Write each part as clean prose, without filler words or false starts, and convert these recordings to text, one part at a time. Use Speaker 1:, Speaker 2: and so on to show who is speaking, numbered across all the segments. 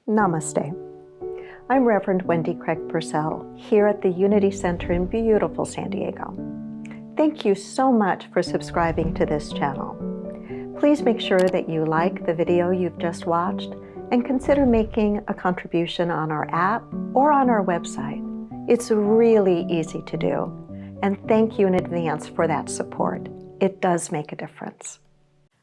Speaker 1: Namaste. I'm Reverend Wendy Craig-Purcell here at the Unity Center in beautiful San Diego. Thank you so much for subscribing to this channel. Please make sure that you like the video you've just watched and consider making a contribution on our app or on our website. It's really easy to do, and thank you in advance for that support. It does make a difference.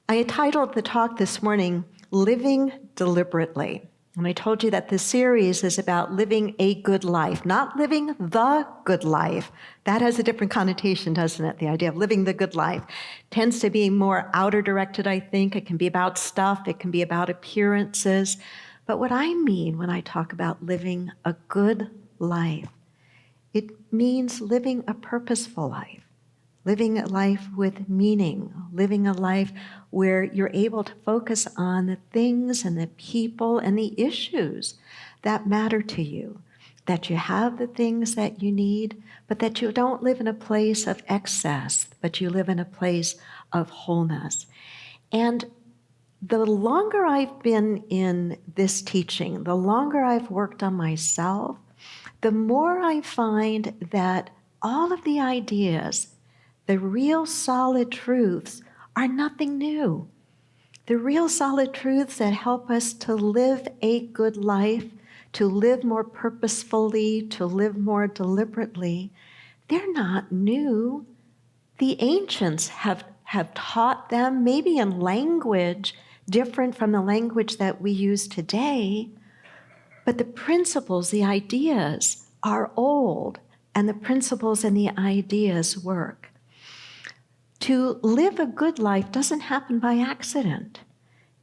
Speaker 1: I titled the talk this morning, Living Deliberately. And I told you that this series is about living a good life, not living the good life. That has a different connotation, doesn't it? The idea of living the good life tends to be more outer directed, I think. It can be about stuff. It can be about appearances. But what I mean when I talk about living a good life, it means living a purposeful life. Living a life with meaning, living a life where you're able to focus on the things and the people and the issues that matter to you, that you have the things that you need, but that you don't live in a place of excess, but you live in a place of wholeness. And the longer I've been in this teaching, the longer I've worked on myself, the more I find that all of the ideas, the real solid truths, are nothing new. The real solid truths that help us to live a good life, to live more purposefully, to live more deliberately, they're not new. The ancients have taught them, maybe in language different from the language that we use today, but the principles, the ideas are old, and the principles and the ideas work. To live a good life doesn't happen by accident.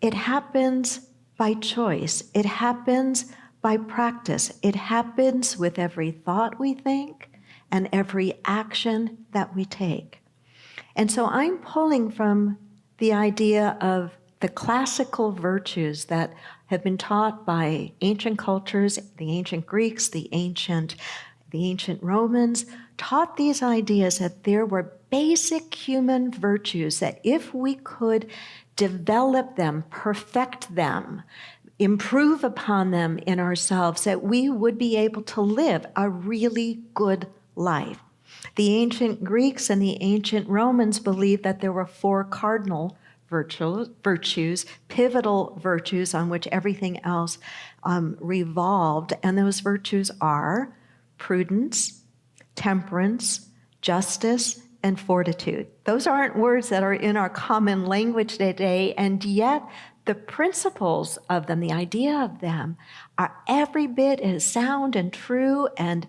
Speaker 1: It happens by choice. It happens by practice. It happens with every thought we think and every action that we take. And so I'm pulling from the idea of the classical virtues that have been taught by ancient cultures, the ancient Greeks, the ancient Romans, taught these ideas that there were basic human virtues that if we could develop them, perfect them, improve upon them in ourselves, that we would be able to live a really good life. The ancient Greeks and the ancient Romans believed that there were 4 cardinal virtues, pivotal virtues on which everything else revolved, and those virtues are prudence, temperance, justice, and fortitude. Those aren't words that are in our common language today, and yet the principles of them, the idea of them, are every bit as sound and true and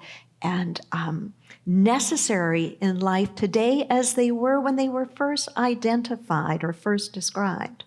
Speaker 1: necessary in life today as they were when they were first identified or first described.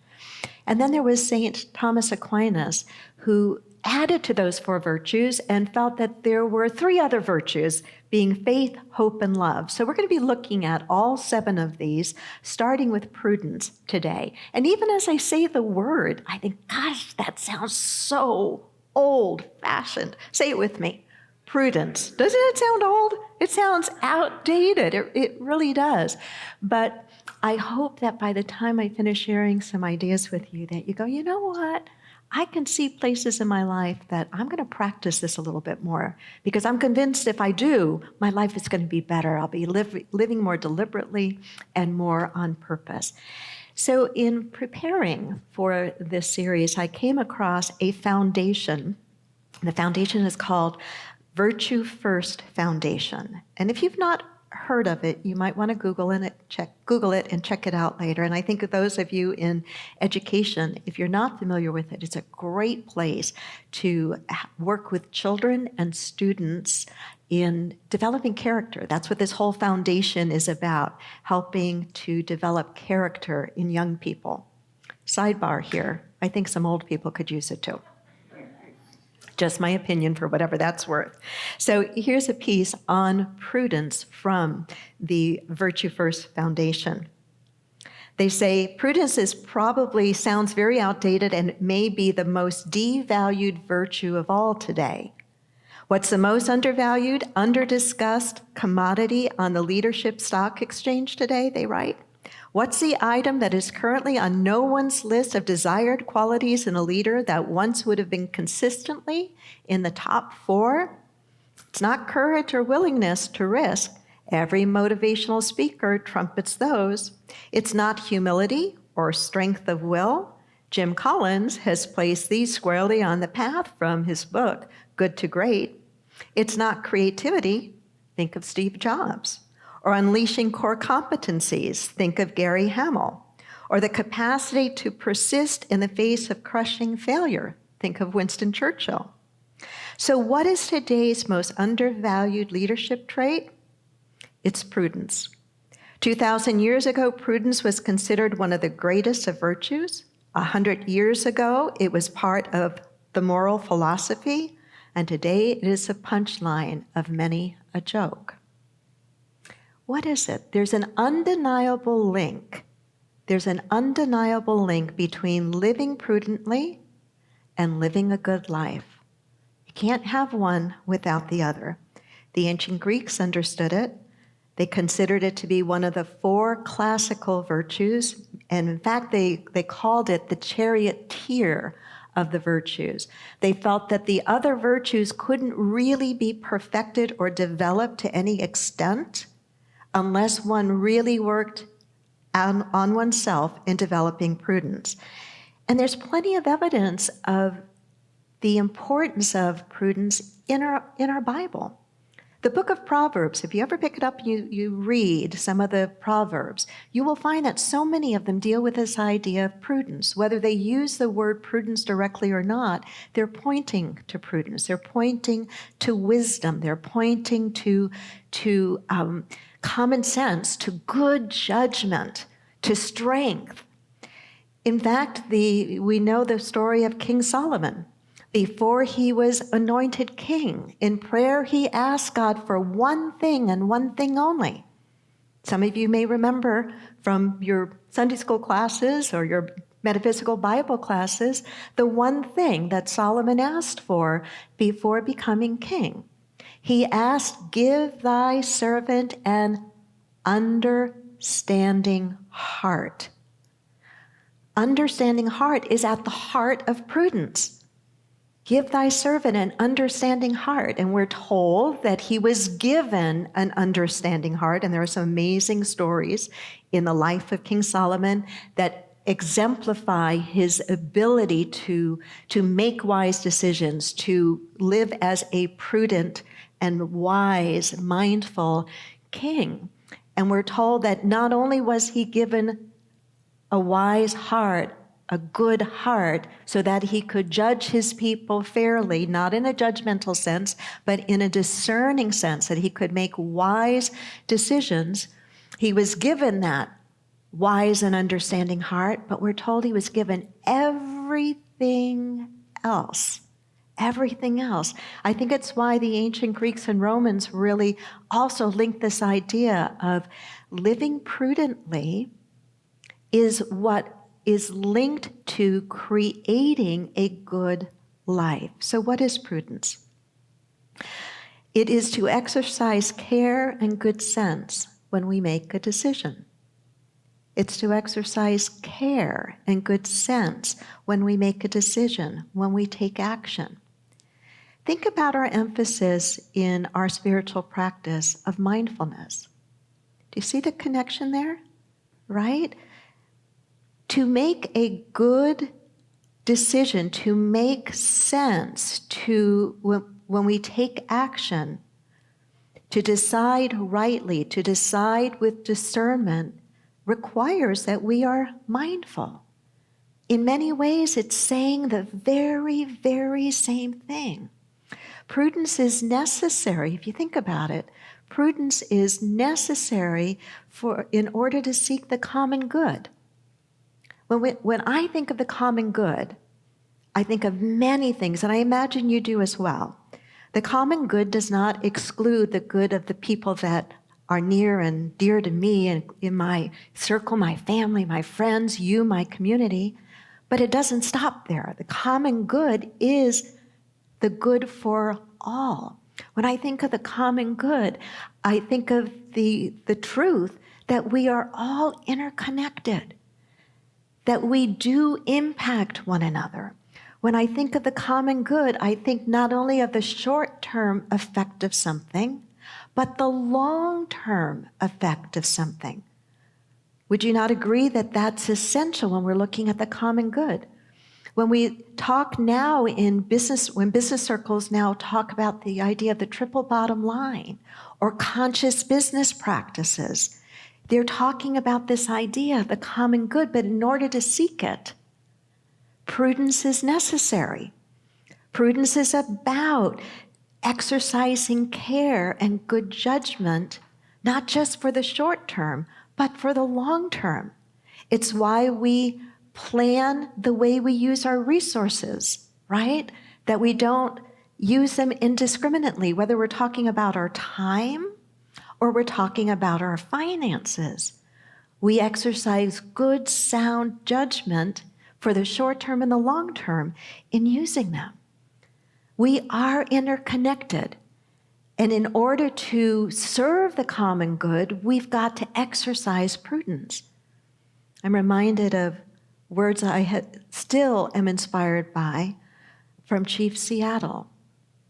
Speaker 1: And then there was St. Thomas Aquinas, who added to those 4 virtues and felt that there were 3 other virtues, being faith, hope, and love. So we're going to be looking at all 7 of these, starting with prudence today. And even as I say the word, I think, gosh, that sounds so old-fashioned. Say it with me. Prudence. Doesn't it sound old? It sounds outdated. It really does. But I hope that by the time I finish sharing some ideas with you, that you go, you know what? I can see places in my life that I'm going to practice this a little bit more, because I'm convinced if I do, my life is going to be better. I'll be living more deliberately and more on purpose. So in preparing for this series, I came across a foundation. The foundation is called Virtue First Foundation. And if you've not heard of it, you might want to Google it and check it out later. And I think of those of you in education, if you're not familiar with it, it's a great place to work with children and students in developing character. That's what this whole foundation is about, helping to develop character in young people. Sidebar here, I think some old people could use it too. Just my opinion for whatever that's worth. So here's a piece on prudence from the Virtue First Foundation. They say, prudence sounds very outdated and may be the most devalued virtue of all today. What's the most undervalued, under-discussed commodity on the leadership stock exchange today, they write? What's the item that is currently on no one's list of desired qualities in a leader that once would have been consistently in the top 4? It's not courage or willingness to risk. Every motivational speaker trumpets those. It's not humility or strength of will. Jim Collins has placed these squarely on the path from his book, Good to Great. It's not creativity. Think of Steve Jobs. Or unleashing core competencies. Think of Gary Hamel. Or the capacity to persist in the face of crushing failure. Think of Winston Churchill. So what is today's most undervalued leadership trait? It's prudence. 2,000 years ago, prudence was considered one of the greatest of virtues. 100 years ago, it was part of the moral philosophy. And today, it is a punchline of many a joke. What is it? There's an undeniable link. There's an undeniable link between living prudently and living a good life. You can't have one without the other. The ancient Greeks understood it. They considered it to be one of the 4 classical virtues. And in fact, they called it the charioteer of the virtues. They felt that the other virtues couldn't really be perfected or developed to any extent unless one really worked on oneself in developing prudence. And there's plenty of evidence of the importance of prudence in our Bible. The book of Proverbs, if you ever pick it up, you read some of the Proverbs, you will find that so many of them deal with this idea of prudence. Whether they use the word prudence directly or not, they're pointing to prudence. They're pointing to wisdom. They're pointing to common sense, to good judgment, to strength. In fact, we know the story of King Solomon. Before he was anointed king, in prayer he asked God for one thing and one thing only. Some of you may remember from your Sunday school classes or your metaphysical Bible classes, the one thing that Solomon asked for before becoming king. He asked, "Give thy servant an understanding heart." Understanding heart is at the heart of prudence. Give thy servant an understanding heart. And we're told that he was given an understanding heart. And there are some amazing stories in the life of King Solomon that exemplify his ability to make wise decisions, to live as a prudent and wise, mindful king. And we're told that not only was he given a wise heart, a good heart, so that he could judge his people fairly, not in a judgmental sense, but in a discerning sense, that he could make wise decisions. He was given that wise and understanding heart, but we're told he was given everything else. Everything else. I think it's why the ancient Greeks and Romans really also linked this idea of living prudently is what is linked to creating a good life. So what is prudence? It is to exercise care and good sense when we make a decision. It's to exercise care and good sense when we make a decision, when we take action. Think about our emphasis in our spiritual practice of mindfulness. Do you see the connection there? Right? To make a good decision, to make sense, when we take action, to decide rightly, to decide with discernment, requires that we are mindful. In many ways, it's saying the very, very same thing. Prudence is necessary, if you think about it. Prudence is necessary in order to seek the common good. When I think of the common good, I think of many things, and I imagine you do as well. The common good does not exclude the good of the people that are near and dear to me and in my circle, my family, my friends, you, my community, but it doesn't stop there. The common good is the good for all. When I think of the common good, I think of the truth that we are all interconnected, that we do impact one another. When I think of the common good, I think not only of the short-term effect of something, but the long-term effect of something. Would you not agree that that's essential when we're looking at the common good? When we talk now in business, when business circles now talk about the idea of the triple bottom line or conscious business practices, they're talking about this idea of the common good, but in order to seek it, prudence is necessary. Prudence is about exercising care and good judgment, not just for the short term, but for the long term. It's why we plan the way we use our resources, right? That we don't use them indiscriminately, whether we're talking about our time or we're talking about our finances. We exercise good, sound judgment for the short term and the long term in using them. We are interconnected. And in order to serve the common good, we've got to exercise prudence. I'm reminded of words I still am inspired by from Chief Seattle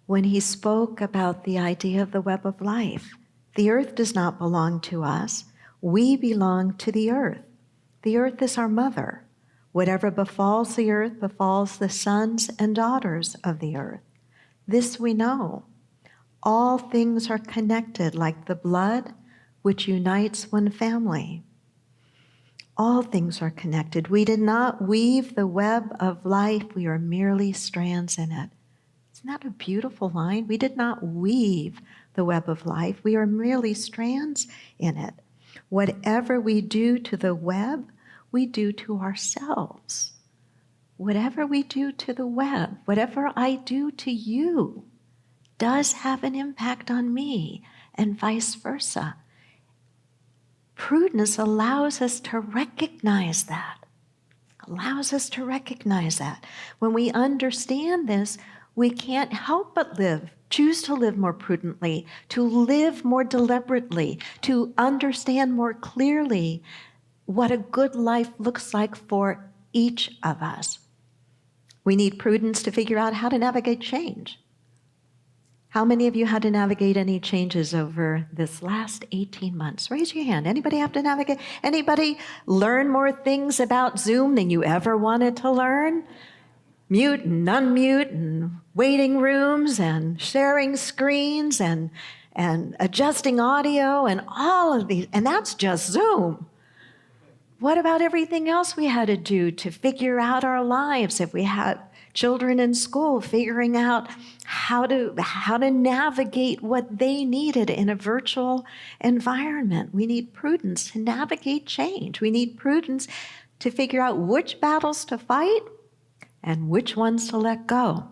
Speaker 1: when he spoke about the idea of the web of life. The earth does not belong to us. We belong to the earth. The earth is our mother. Whatever befalls the earth befalls the sons and daughters of the earth. This we know. All things are connected like the blood which unites one family. All things are connected. We did not weave the web of life. We are merely strands in it. Isn't that a beautiful line? We did not weave the web of life. We are merely strands in it. Whatever we do to the web, we do to ourselves. Whatever we do to the web, whatever I do to you, does have an impact on me, and vice versa. Prudence allows us to recognize that. When we understand this, we can't help but choose to live more prudently, to live more deliberately, to understand more clearly what a good life looks like for each of us. We need prudence to figure out how to navigate change. How many of you had to navigate any changes over this last 18 months? Raise your hand. Anybody have to navigate? Anybody learn more things about Zoom than you ever wanted to learn? Mute and unmute and waiting rooms and sharing screens and adjusting audio and all of these. And that's just Zoom. What about everything else we had to do to figure out our lives? If we had children in school, figuring out how to navigate what they needed in a virtual environment. We need prudence to navigate change. We need prudence to figure out which battles to fight and which ones to let go.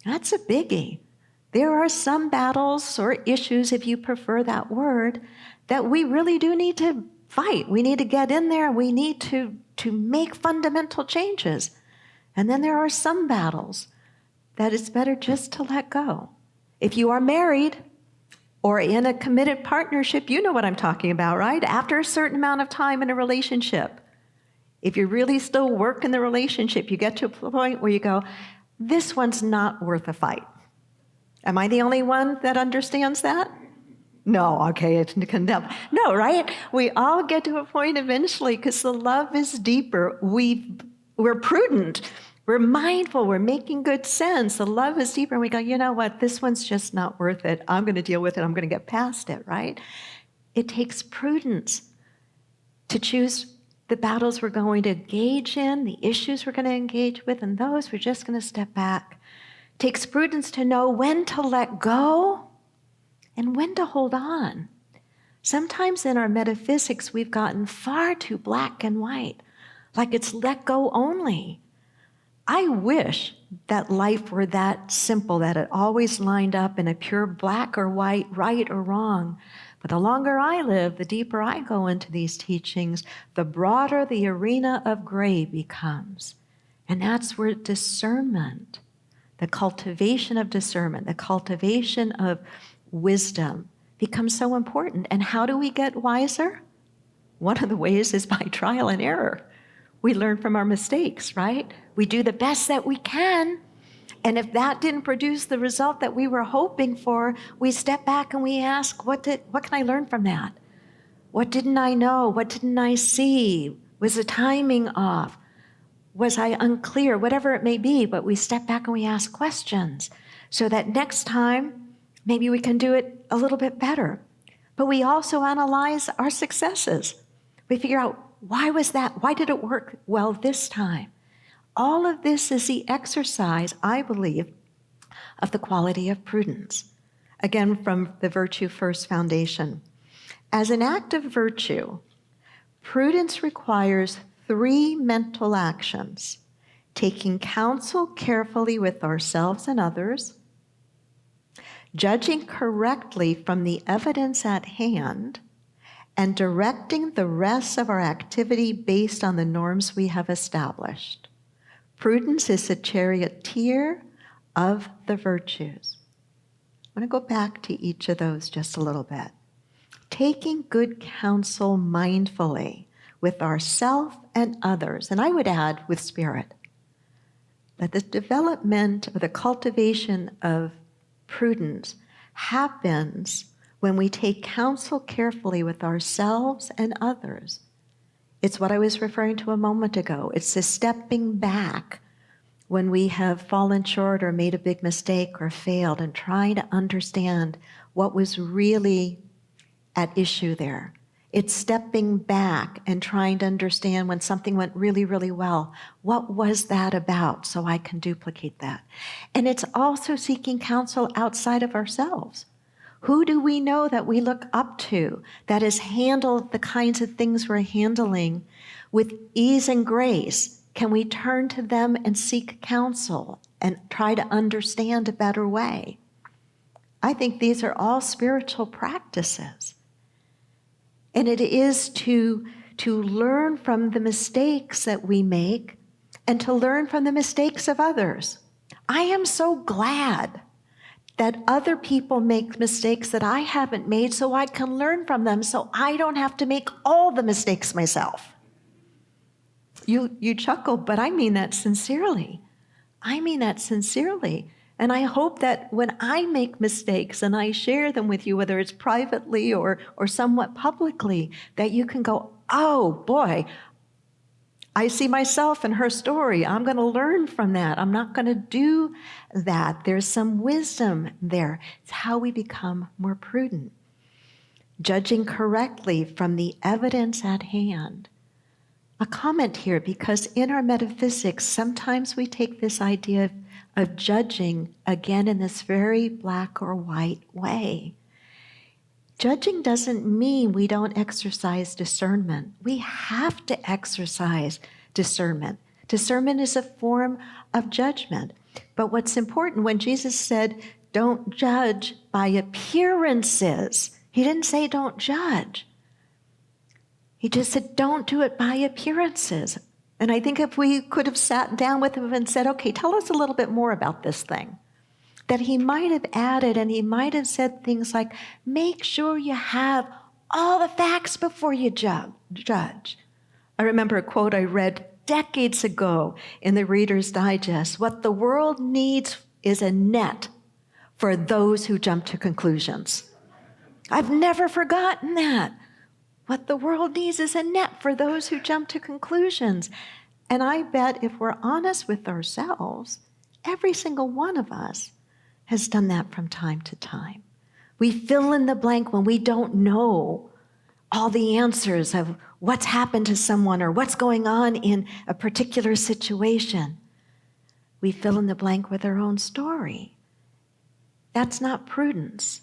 Speaker 1: That's a biggie. There are some battles or issues, if you prefer that word, that we really do need to fight. We need to get in there. We need to make fundamental changes. And then there are some battles that it's better just to let go. If you are married or in a committed partnership, you know what I'm talking about, right? After a certain amount of time in a relationship, if you're really still working the relationship, you get to a point where you go, this one's not worth a fight. Am I the only one that understands that? No, okay, it's condemned. No, right? We all get to a point eventually because the love is deeper. We're prudent. We're mindful. We're making good sense. The love is deeper. And we go, you know what? This one's just not worth it. I'm going to deal with it. I'm going to get past it, right? It takes prudence to choose the battles we're going to engage in, the issues we're going to engage with, and those we're just going to step back. It takes prudence to know when to let go and when to hold on. Sometimes in our metaphysics, we've gotten far too black and white, like it's let go only. I wish that life were that simple, that it always lined up in a pure black or white, right or wrong. But the longer I live, the deeper I go into these teachings, the broader the arena of gray becomes. And that's where discernment, the cultivation of discernment, the cultivation of wisdom becomes so important. And how do we get wiser? one of the ways is by trial and error. We learn from our mistakes, right? We do the best that we can. And if that didn't produce the result that we were hoping for, we step back and we ask, what can I learn from that? What didn't I know? What didn't I see? Was the timing off? Was I unclear? Whatever it may be, but we step back and we ask questions so that next time, maybe we can do it a little bit better. But we also analyze our successes. We figure out, why was that? Why did it work well this time? All of this is the exercise, I believe, of the quality of prudence. Again, from the Virtue First Foundation. As an act of virtue, prudence requires 3 mental actions: taking counsel carefully with ourselves and others, judging correctly from the evidence at hand, and directing the rest of our activity based on the norms we have established. Prudence is the charioteer of the virtues. I want to go back to each of those just a little bit. Taking good counsel mindfully with ourself and others, and I would add with spirit, that the development or the cultivation of prudence happens when we take counsel carefully with ourselves and others. It's what I was referring to a moment ago. It's the stepping back when we have fallen short or made a big mistake or failed and trying to understand what was really at issue there. It's stepping back and trying to understand when something went really, really well. What was that about so I can duplicate that? And it's also seeking counsel outside of ourselves. Who do we know that we look up to that has handled the kinds of things we're handling with ease and grace? Can we turn to them and seek counsel and try to understand a better way? I think these are all spiritual practices. And it is to learn from the mistakes that we make and to learn from the mistakes of others. I am so glad that other people make mistakes that I haven't made so I can learn from them so I don't have to make all the mistakes myself. You chuckle, but I mean that sincerely. I mean that sincerely. And I hope that when I make mistakes and I share them with you, whether it's privately or somewhat publicly, that you can go, oh boy, I see myself in her story. I'm going to learn from that. I'm not going to do that. There's some wisdom there. It's how we become more prudent. Judging correctly from the evidence at hand. A comment here, because in our metaphysics, sometimes we take this idea of judging, again, in this very black or white way. Judging doesn't mean we don't exercise discernment. We have to exercise discernment. Discernment is a form of judgment. But what's important, when Jesus said, don't judge by appearances, he didn't say don't judge. He just said, don't do it by appearances. And I think if we could have sat down with him and said, okay, tell us a little bit more about this thing, that he might have added and he might have said things like, make sure you have all the facts before you judge. I remember a quote I read decades ago in the Reader's Digest. What the world needs is a net for those who jump to conclusions. I've never forgotten that. What the world needs is a net for those who jump to conclusions. And I bet if we're honest with ourselves, every single one of us has done that from time to time. We fill in the blank when we don't know all the answers of what's happened to someone or what's going on in a particular situation. We fill in the blank with our own story. That's not prudence.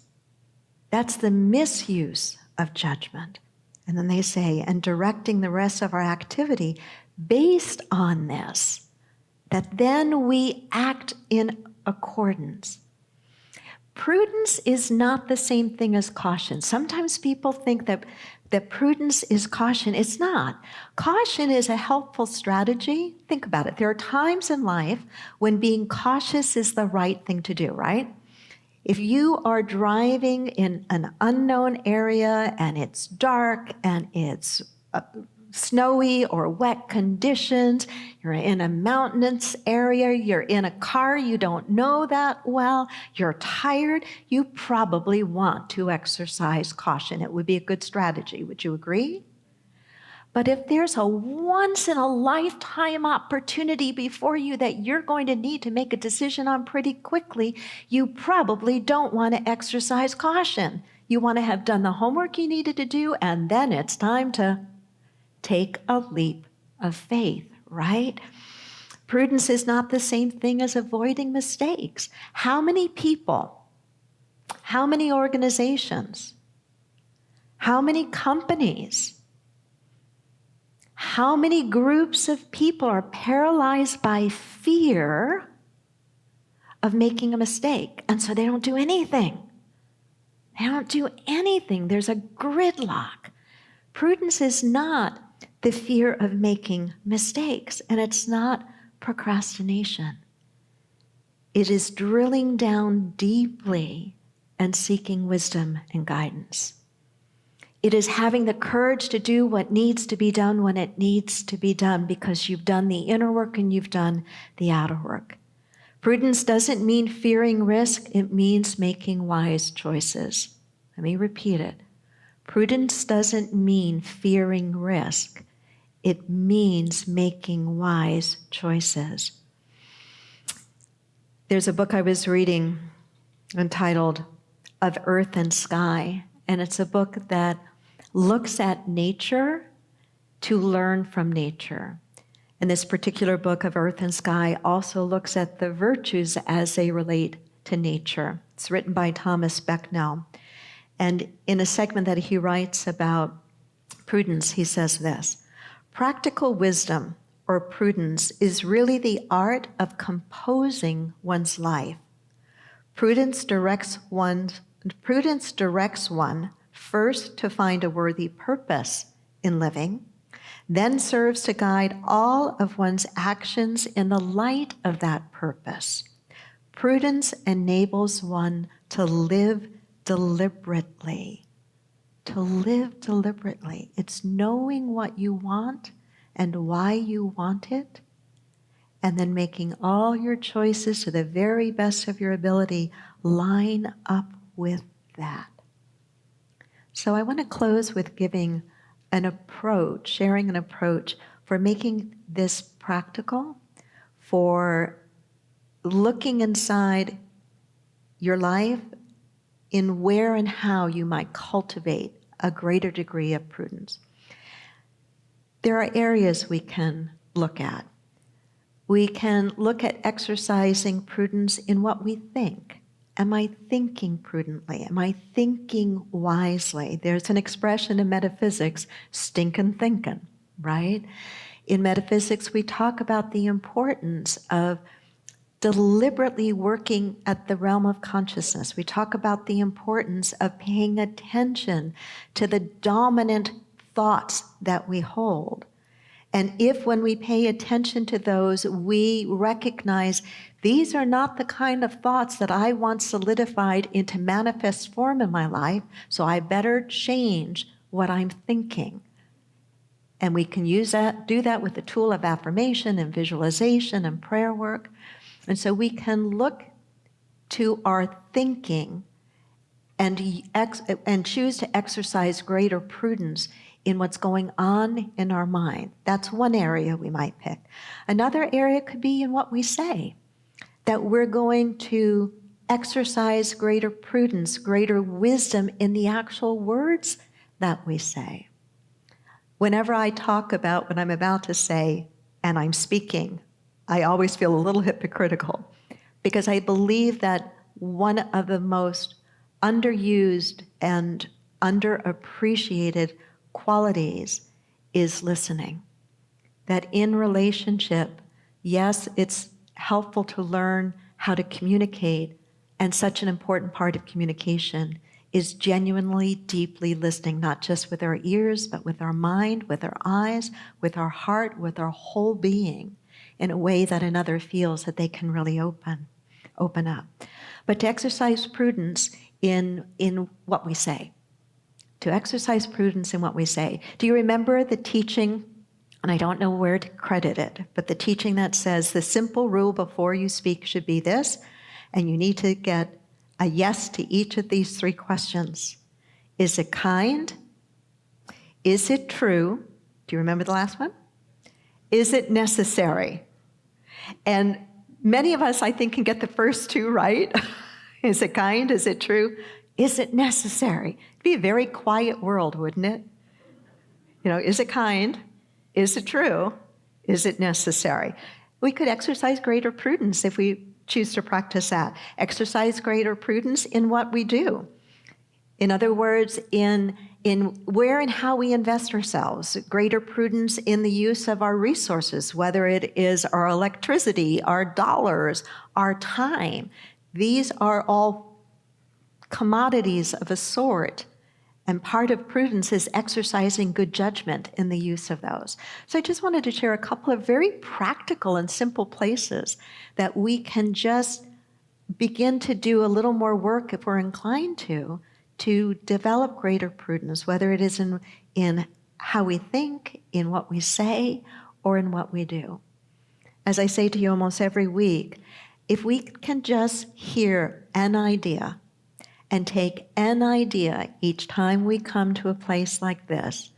Speaker 1: That's the misuse of judgment. And then they say, and directing the rest of our activity based on this, that then we act in accordance. Prudence is not the same thing as caution. Sometimes people think that prudence is caution. It's not. Caution is a helpful strategy. Think about it. There are times in life when being cautious is the right thing to do, right? If you are driving in an unknown area and it's dark and it's snowy or wet conditions, you're in a mountainous area, you're in a car you don't know that well, you're tired, you probably want to exercise caution. It would be a good strategy. Would you agree? But if there's a once-in-a-lifetime opportunity before you that you're going to need to make a decision on pretty quickly, you probably don't want to exercise caution. You want to have done the homework you needed to do, and then it's time to take a leap of faith, right? Prudence is not the same thing as avoiding mistakes. How many people, how many organizations, how many companies, how many groups of people are paralyzed by fear of making a mistake, and so they don't do anything? They don't do anything. There's a gridlock. Prudence is not the fear of making mistakes, and it's not procrastination. It is drilling down deeply and seeking wisdom and guidance. It is having the courage to do what needs to be done when it needs to be done, because you've done the inner work and you've done the outer work. Prudence doesn't mean fearing risk. It means making wise choices. Let me repeat it. Prudence doesn't mean fearing risk. It means making wise choices. There's a book I was reading entitled Of Earth and Sky, and it's a book that looks at nature to learn from nature. And this particular book of Earth and Sky also looks at the virtues as they relate to nature. It's written by Thomas Becknell. And in a segment that he writes about prudence, he says this: practical wisdom, or prudence, is really the art of composing one's life. Prudence directs one first to find a worthy purpose in living, then serves to guide all of one's actions in the light of that purpose. Prudence enables one to live deliberately. To live deliberately. It's knowing what you want and why you want it, and then making all your choices to the very best of your ability line up with that. So I want to close with giving an approach, sharing an approach for making this practical, for looking inside your life in where and how you might cultivate a greater degree of prudence. There are areas we can look at. We can look at exercising prudence in what we think. Am I thinking prudently? Am I thinking wisely? There's an expression in metaphysics, stinkin' thinkin', right? In metaphysics, we talk about the importance of deliberately working at the realm of consciousness. We talk about the importance of paying attention to the dominant thoughts that we hold. And if when we pay attention to those, we recognize these are not the kind of thoughts that I want solidified into manifest form in my life, so I better change what I'm thinking. And we can do that with the tool of affirmation and visualization and prayer work. And so we can look to our thinking and choose to exercise greater prudence in what's going on in our mind. That's one area we might pick. Another area could be in what we say, that we're going to exercise greater prudence, greater wisdom in the actual words that we say. Whenever I talk about what I'm about to say and I'm speaking, I always feel a little hypocritical, because I believe that one of the most underused and underappreciated qualities is listening. That in relationship, yes, it's helpful to learn how to communicate, and such an important part of communication is genuinely, deeply listening, not just with our ears, but with our mind, with our eyes, with our heart, with our whole being, in a way that another feels that they can really open up. But to exercise prudence in what we say. to exercise prudence in what we say. Do you remember the teaching, and I don't know where to credit it, but the teaching that says the simple rule before you speak should be this, and you need to get a yes to each of these 3 questions. Is it kind? Is it true? Do you remember the last one? Is it necessary? And many of us, I think, can get the first 2 right. Is it kind? Is it true? Is it necessary? It'd be a very quiet world, wouldn't it? Is it kind? Is it true? Is it necessary? We could exercise greater prudence if we choose to practice that. Exercise greater prudence in what we do. In other words, in where and how we invest ourselves, greater prudence in the use of our resources, whether it is our electricity, our dollars, our time. These are all commodities of a sort, and part of prudence is exercising good judgment in the use of those. So I just wanted to share a couple of very practical and simple places that we can just begin to do a little more work if we're inclined to develop greater prudence, whether it is in how we think, in what we say, or in what we do. As I say to you almost every week, if we can just hear an idea and take an idea each time we come to a place like this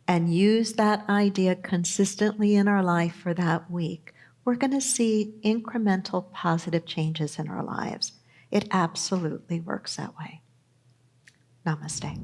Speaker 1: and use that idea consistently in our life for that week, we're going to see incremental positive changes in our lives. It absolutely works that way. Namaste.